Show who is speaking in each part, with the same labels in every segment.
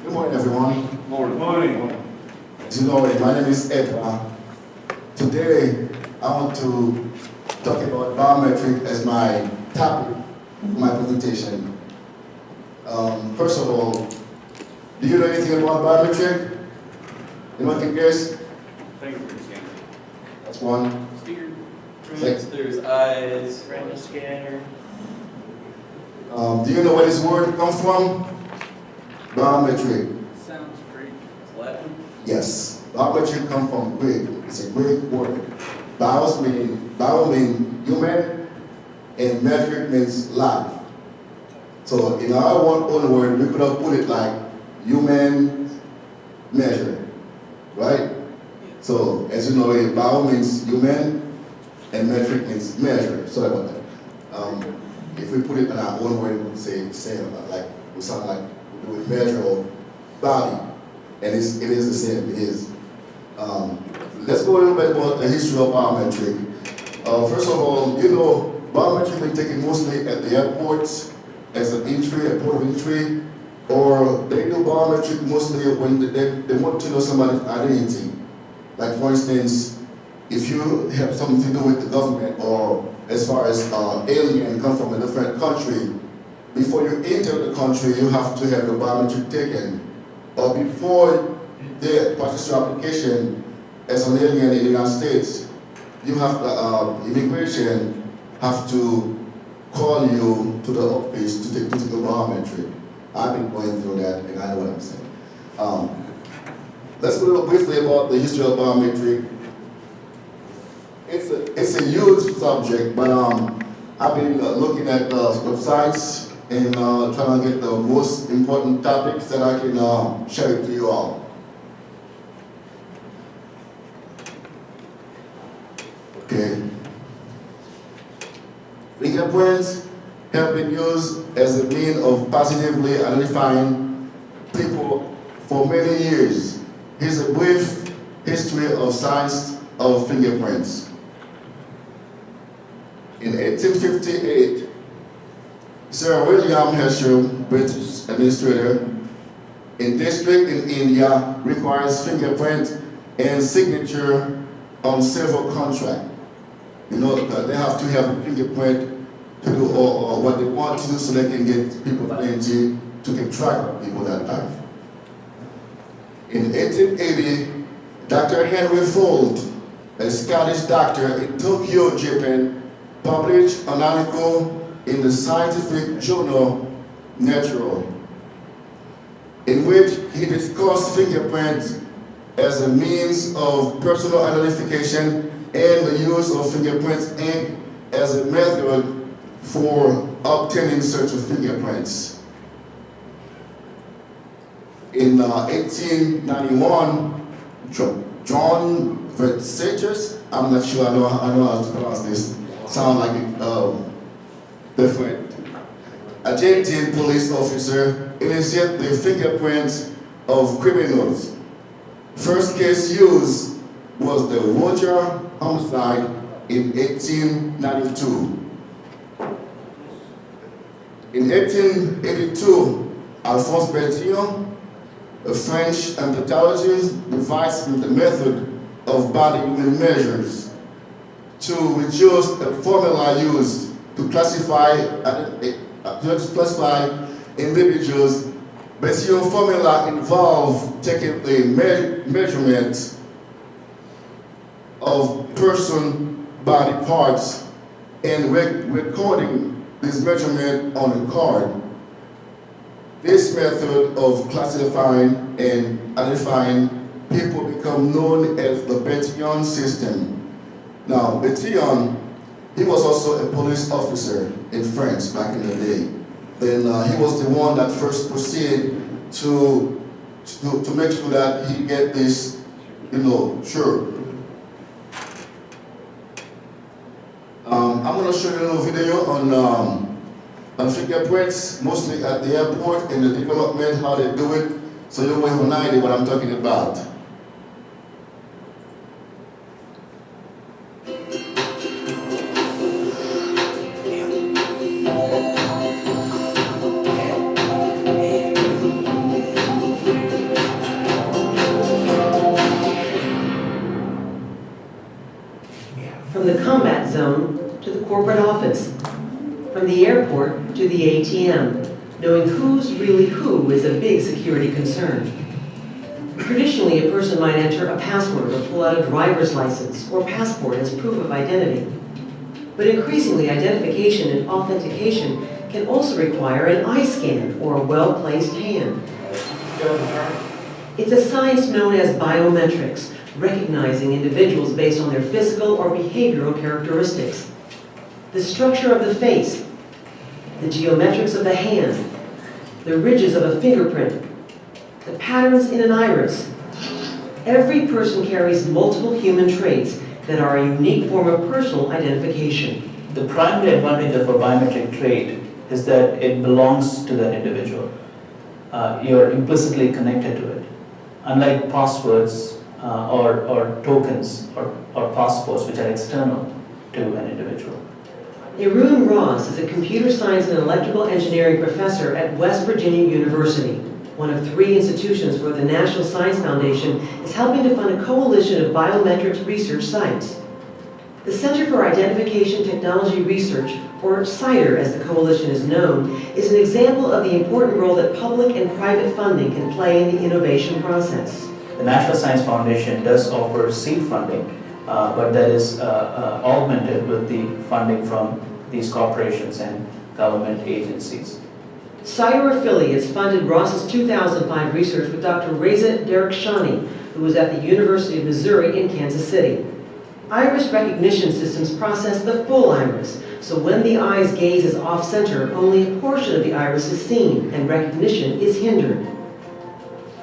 Speaker 1: Good morning, everyone.
Speaker 2: Morning. Morning.
Speaker 1: As you know, my name is Edva. Today, I want to talk about biometric as my topic for my presentation. First of all, do you know anything about biometric? Anyone can guess?
Speaker 2: Fingerprint scanner.
Speaker 1: That's one.
Speaker 3: Fingerprints, there's eyes.
Speaker 4: Retina scanner.
Speaker 1: Do you know where this word comes from? Biometric.
Speaker 3: Sounds Greek. It's Latin.
Speaker 1: Yes. Biometric comes from Greek. It's a Greek word. Bio means human, and metric means life. So in our own word, we could have put it like human measure, right? So as you know, bio means human, and metric means measure. Sorry about that. If we put it in our own word, we would say same. Like we sound like we would measure of body, and it is the same. It is. Let's go a little bit about the history of biometric. First of all, you know, biometric is taken mostly at the airports as an entry, a port of entry, or they do biometric mostly when they want to know somebody's identity. Like for instance, if you have something to do with the government, or as far as alien come from a different country, before you enter the country, you have to have your biometric taken. Or before the process your application as an alien in the United States, you have immigration have to call you to the office to take the biometric. I've been going through that, and I know what I'm saying. Let's go a little briefly about the history of biometric. It's a huge subject, but I've been looking at websites and trying to get the most important topics that I can share it to you all. Okay. Fingerprints have been used as a means of positively identifying people for many years. Here's a brief history of science of fingerprints. In 1858, Sir William Herschel, British administrator, in district in India, requires fingerprint and signature on several contracts. You know, they have to have a fingerprint to do or what they want to do so they can get people's identity to keep track of people that life. In 1880, Dr. Henry Fold, a Scottish doctor in Tokyo, Japan, published an article in the scientific journal Nature, in which he discussed fingerprints as a means of personal identification and the use of fingerprints ink as a method for obtaining such fingerprints. In 1891, John Versace, I'm not sure I know how to pronounce this, sound like it different. A Argentine police officer initiated the fingerprints of criminals. First case used was the Roger homicide in 1892. In 1882, Alphonse Bertillon, a French anthropologist, devised the method of body human measures to reduce the formula used to classify individuals. Bertillon's formula involved taking the measurement of person body parts and recording this measurement on a card. This method of classifying and identifying people become known as the Bertillon system. Now, Bertillon, he was also a police officer in France back in the day. Then he was the one that first proceeded to make sure that he get this, sure. I'm going to show you a little video on fingerprints, mostly at the airport and the development, how they do it, so you will have an idea what I'm talking about.
Speaker 4: airport to the ATM. Knowing who's really who is a big security concern. Traditionally, a person might enter a password or pull out a driver's license or passport as proof of identity. But increasingly, identification and authentication can also require an eye scan or a well-placed hand. It's a science known as biometrics, recognizing individuals based on their physical or behavioral characteristics. The structure of the face, the geometrics of the hand, the ridges of a fingerprint, the patterns in an iris. Every person carries multiple human traits that are a unique form of personal identification.
Speaker 5: The primary advantage of a biometric trait is that it belongs to that individual. You're implicitly connected to it. Unlike passwords or tokens or passports, which are external to an individual.
Speaker 4: Arun Ross is a computer science and electrical engineering professor at West Virginia University, one of 3 institutions where the National Science Foundation is helping to fund a coalition of biometrics research sites. The Center for Identification Technology Research, or CITER as the coalition is known, is an example of the important role that public and private funding can play in the innovation process.
Speaker 5: The National Science Foundation does offer seed funding, but that is augmented with the funding from these corporations and government agencies.
Speaker 4: CITER affiliates funded Ross's 2005 research with Dr. Reza Derkshani, who was at the University of Missouri in Kansas City. Iris recognition systems process the full iris, so when the eye's gaze is off-center, only a portion of the iris is seen and recognition is hindered.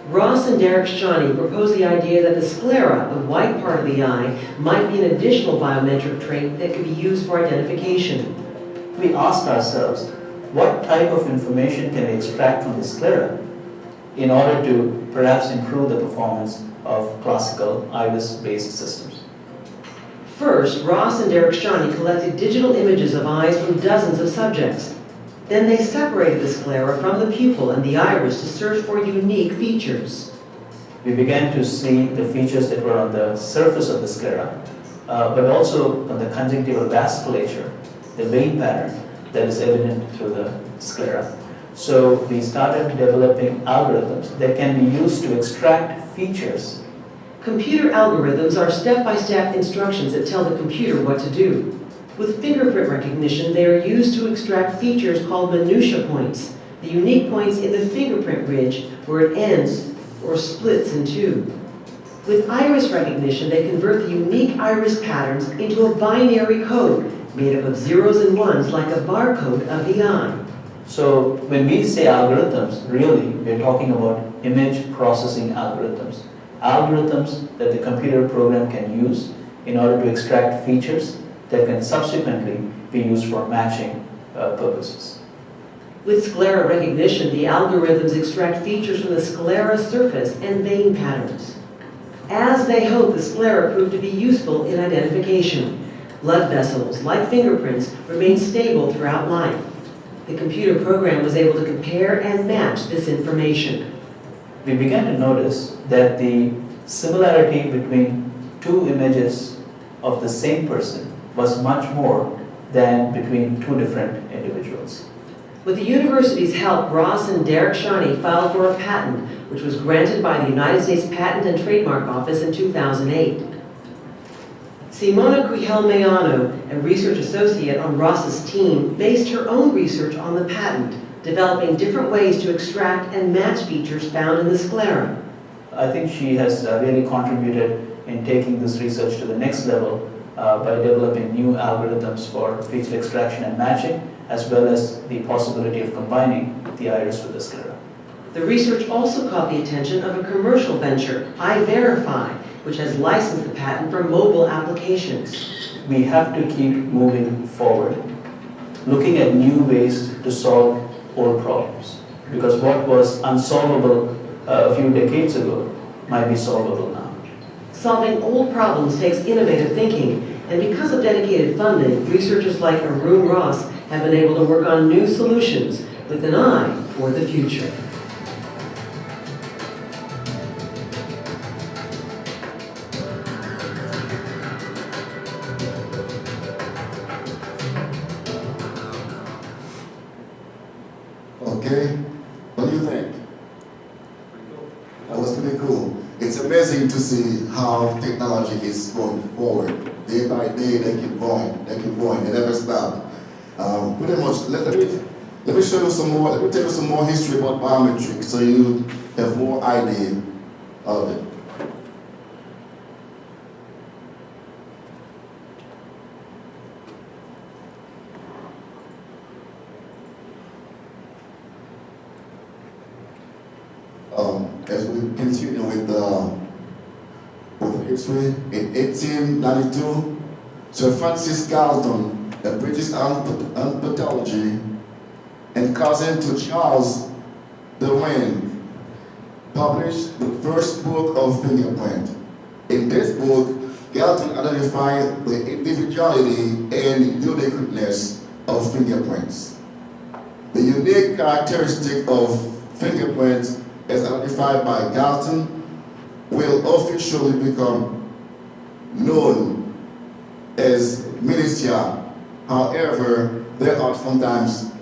Speaker 4: Ross and Derkshani proposed the idea that the sclera, the white part of the eye, might be an additional biometric trait that could be used for identification.
Speaker 5: We asked ourselves, what type of information can we extract from the sclera in order to perhaps improve the performance of classical iris-based systems?
Speaker 4: First, Ross and Derkshani collected digital images of eyes from dozens of subjects. Then they separated the sclera from the pupil and the iris to search for unique features.
Speaker 5: We began to see the features that were on the surface of the sclera, but also on the conjunctival vasculature, the vein pattern that is evident through the sclera. So we started developing algorithms that can be used to extract features.
Speaker 4: Computer algorithms are step-by-step instructions that tell the computer what to do. With fingerprint recognition, they are used to extract features called minutia points, the unique points in the fingerprint ridge where it ends or splits in two. With iris recognition, they convert the unique iris patterns into a binary code made up of zeros and ones like a barcode of the eye.
Speaker 5: So when we say algorithms, really we're talking about image processing algorithms. Algorithms that the computer program can use in order to extract features that can subsequently be used for matching purposes.
Speaker 4: With sclera recognition, the algorithms extract features from the sclera surface and vein patterns. As they hope, the sclera proved to be useful in identification. Blood vessels, like fingerprints, remain stable throughout life. The computer program was able to compare and match this information.
Speaker 5: We began to notice that the similarity between 2 images of the same person was much more than between 2 different individuals.
Speaker 4: With the university's help, Ross and Derkshani filed for a patent, which was granted by the United States Patent and Trademark Office in 2008. Simona Crihelmeano, a research associate on Ross's team, based her own research on the patent, developing different ways to extract and match features found in the sclera.
Speaker 5: I think she has really contributed in taking this research to the next level by developing new algorithms for feature extraction and matching, as well as the possibility of combining the iris with the sclera.
Speaker 4: The research also caught the attention of a commercial venture, iVerify, which has licensed the patent for mobile applications.
Speaker 5: We have to keep moving forward, looking at new ways to solve old problems, because what was unsolvable a few decades ago might be solvable now.
Speaker 4: Solving old problems takes innovative thinking, and because of dedicated funding, researchers like Arun Ross have been able to work on new solutions with an eye toward the future.
Speaker 1: That was pretty cool. It's amazing to see how technology is going forward. Day by day, they keep going, they never stop. Pretty much, let me show you some more, let me tell you some more history about biometrics so you have more idea of it. As we continue with history, in 1892, Sir Francis Galton, a British anthropologist and cousin to Charles Darwin, published the first book of fingerprint. In this book, Galton identified the individuality and uniqueness of fingerprints. The unique characteristic of fingerprints as identified by Galton will officially become known as miniature. However, there are sometimes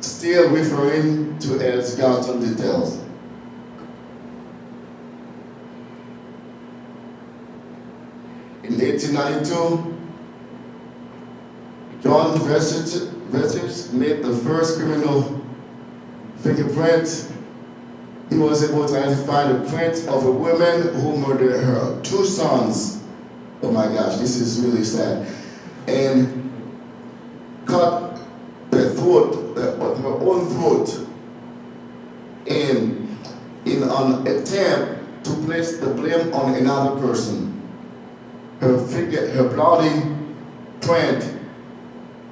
Speaker 1: still referring to as Galton details. In 1892, John Versus made the first criminal fingerprint. He was able to identify the print of a woman who murdered her 2 sons. Oh my gosh, this is really sad. And cut the throat, her own throat, in an attempt to place the blame on another person. Her bloody print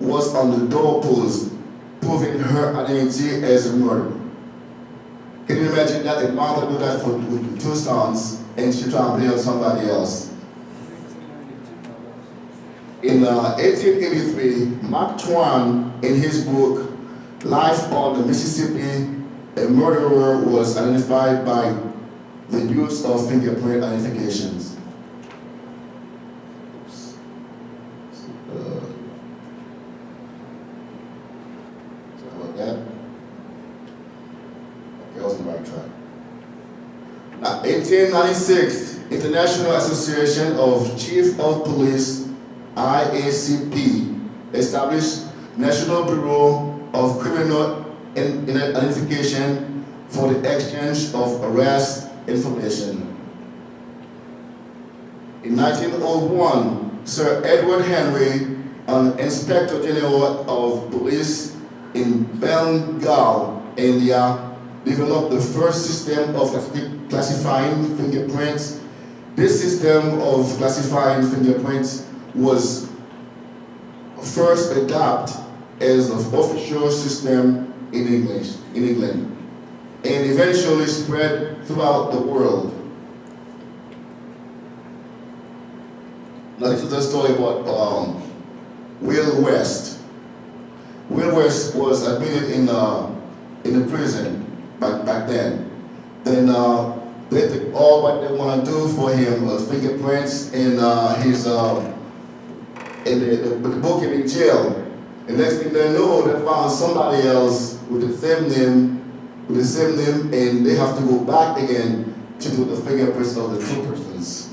Speaker 1: was on the doorpost, proving her identity as a murderer. Can you imagine that a mother do that with 2 sons and she try to blame somebody else? In 1883, Mark Twain, in his book, Life on the Mississippi, a murderer was identified by the use of fingerprint identifications. Sorry about that. Okay, I was on the right track. Now, 1896, International Association of Chief of Police, IACP, established National Bureau of Criminal Identification for the exchange of arrest information. In 1901, Sir Edward Henry, an Inspector General of Police in Bengal, India, developed the first system of classifying fingerprints. This system of classifying fingerprints was first adopted as an official system in England, and eventually spread throughout the world. Now this is a story about Will West. Will West was admitted in the prison back then. Then they took all what they want to do for him was fingerprints and they book him in jail. And next thing they know, they found somebody else with the same name, and they have to go back again to do the fingerprints of the 2 persons.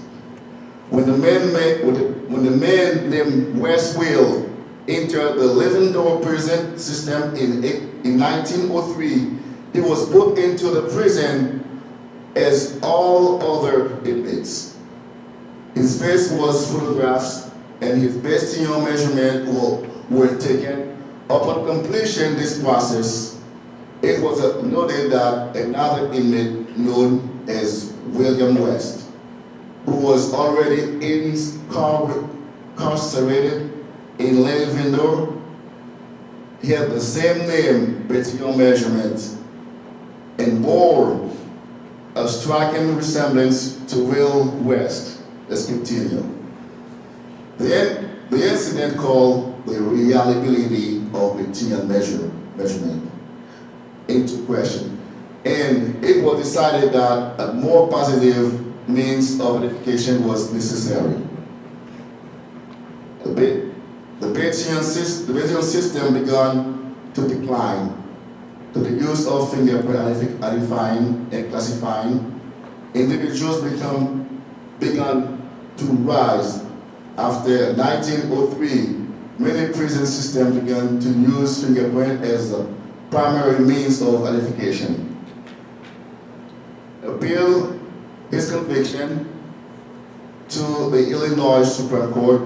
Speaker 1: When the man named West Will entered the living door prison system in 1903, he was put into the prison as all other inmates. His face was photographed and his bestial measurements were taken. Upon completion of this process, it was noted that another inmate known as William West, who was already incarcerated in Lavender, he had the same name, bestial measurements, and bore a striking resemblance to Will West. Let's continue. The incident called the reliability of bestial measurement into question, and it was decided that a more positive means of identification was necessary. The Bayesian system began to decline to the use of fingerprint identifying and classifying individuals began to rise. After 1903, many prison systems began to use fingerprint as a primary means of identification. Appealed his conviction to the Illinois Supreme Court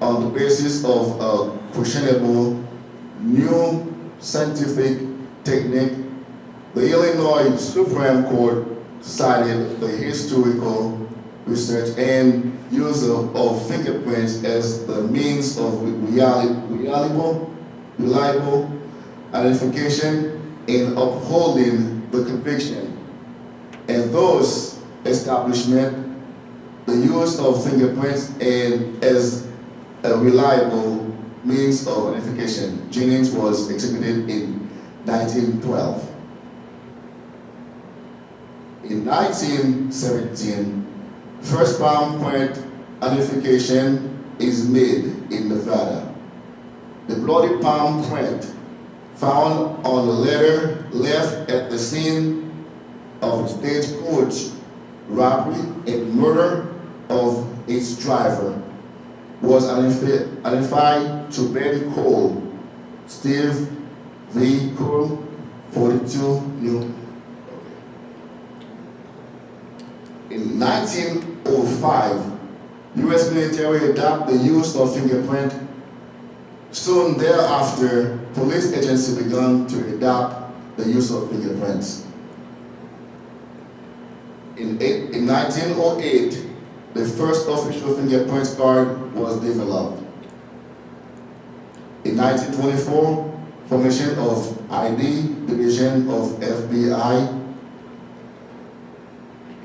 Speaker 1: on the basis of a questionable new scientific technique. The Illinois Supreme Court cited the historical research and use of fingerprints as the means of reliable identification in upholding the conviction. And those establishments the use of fingerprints and as a reliable means of identification. Jennings was executed in 1912. In 1917, first palm print identification is made in Nevada. The bloody palm print found on the letter left at the scene of stagecoach robbery and murder of its driver was identified to Ben Cole, Steve V. Cole, 42 New. In 1905, U.S. military adopted the use of fingerprint. Soon thereafter, police agencies began to adopt the use of fingerprints. In 1908, the first official fingerprint card was developed. In 1924, formation of ID Division of FBI.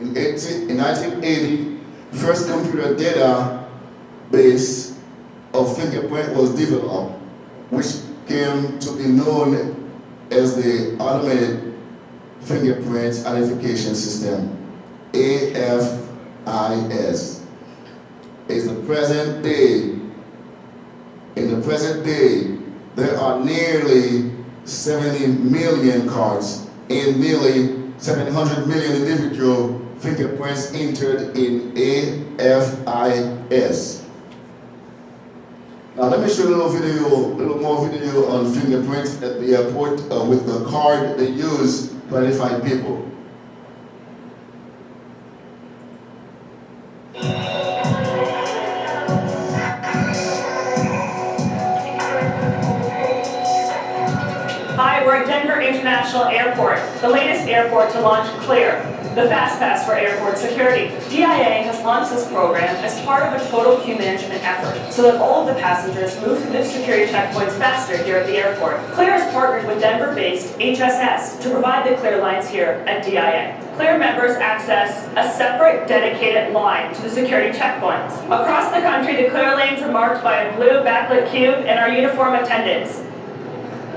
Speaker 1: In 1980, first computer database of fingerprint was developed, which came to be known as the Automated Fingerprint Identification System, AFIS. In the present day, there are nearly 70 million cards and nearly 700 million individual fingerprints entered in AFIS. Now let me show you a little more video on fingerprints at the airport with the card they use to identify people.
Speaker 6: Hi, we're at Denver International Airport, the latest airport to launch CLEAR, the Fast Pass for airport security. DIA has launched this program as part of a total queue management effort so that all of the passengers move through the security checkpoints faster here at the airport. CLEAR has partnered with Denver-based HSS to provide the CLEAR lines here at DIA. CLEAR members access a separate dedicated line to the security checkpoints. Across the country, the CLEAR lanes are marked by a blue backlit cube and our uniform attendants.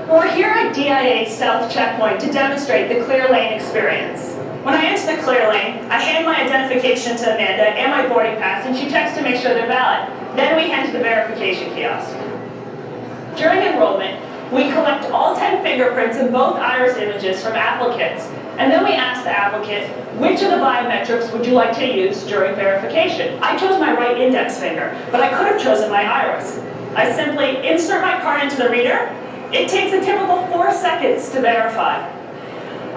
Speaker 6: We're here at DIA South Checkpoint to demonstrate the CLEAR lane experience. When I enter the CLEAR lane, I hand my identification to Amanda and my boarding pass, and she checks to make sure they're valid. Then we head to the verification kiosk. During enrollment, we collect all 10 fingerprints and both iris images from applicants, and then we ask the applicant, which of the biometrics would you like to use during verification? I chose my right index finger, but I could have chosen my iris. I simply insert my card into the reader. It takes a typical 4 seconds to verify.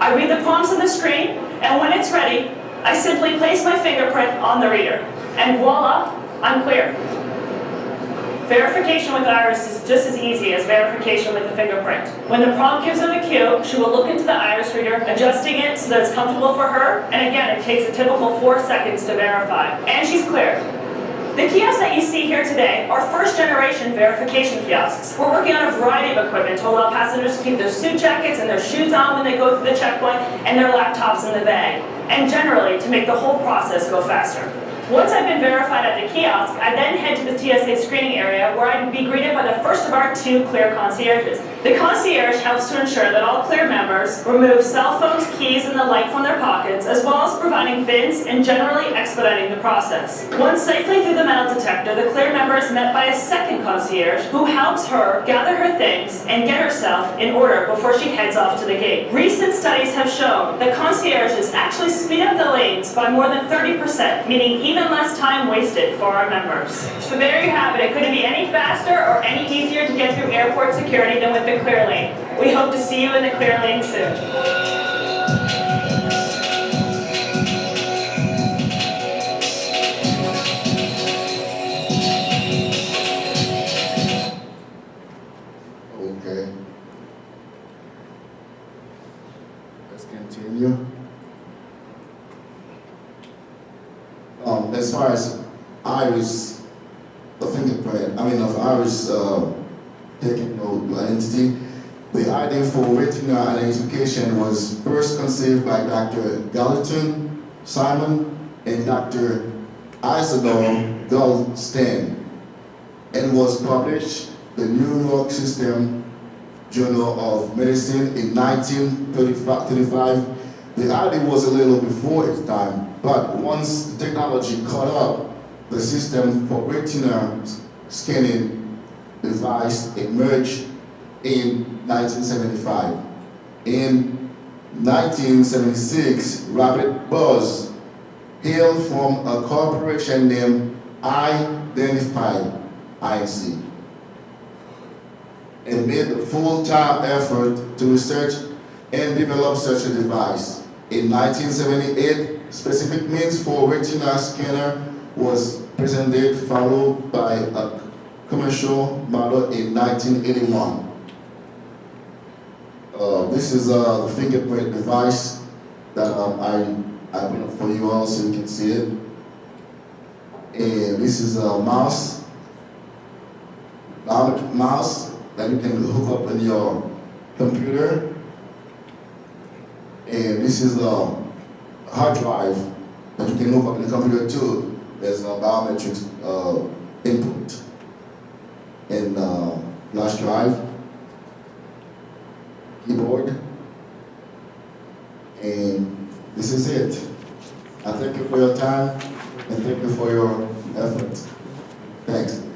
Speaker 6: I read the prompts on the screen, and when it's ready, I simply place my fingerprint on the reader. And voila, I'm clear. Verification with iris is just as easy as verification with the fingerprint. When the prompt gives her the cue, she will look into the iris reader, adjusting it so that it's comfortable for her, and again, it takes a typical 4 seconds to verify. And she's clear. The kiosks that you see here today are first-generation verification kiosks. We're working on a variety of equipment to allow passengers to keep their suit jackets and their shoes on when they go through the checkpoint and their laptops in the bag, and generally to make the whole process go faster. Once I've been verified at the kiosk, I then head to the TSA screening area where I'd be greeted by the first of our 2 CLEAR concierges. The concierge helps to ensure that all CLEAR members remove cell phones, keys, and the like from their pockets, as well as providing bins and generally expediting the process. Once safely through the metal detector, the CLEAR member is met by a second concierge who helps her gather her things and get herself in order before she heads off to the gate. Recent studies have shown that concierges actually speed up the lanes by more than 30%, meaning even less time wasted for our members. So there you have it. It couldn't be any faster or any easier to get through airport security than with the CLEAR lane. We hope to see you in the CLEAR lane soon.
Speaker 1: Okay. Let's continue. As far as iris, the fingerprint, of iris taking no identity, the idea for retina identification was first conceived by Dr. Gallatin Simon and Dr. Isidore Goldstein and was published the New York System Journal of Medicine in 1935. The idea was a little before its time, but once the technology caught up, the system for retina scanning device emerged in 1975. In 1976, Robert Buzz hailed from a corporation named Identify, INC, and made a full-time effort to research and develop such a device. In 1978, specific means for retina scanner was presented, followed by a commercial model in 1981. This is the fingerprint device that I put up for you all so you can see it. And this is a mouse that you can hook up in your computer. And this is a hard drive that you can hook up in the computer too. There's a biometrics input and flash drive, keyboard, and this is it. I thank you for your time and thank you for your effort. Thanks.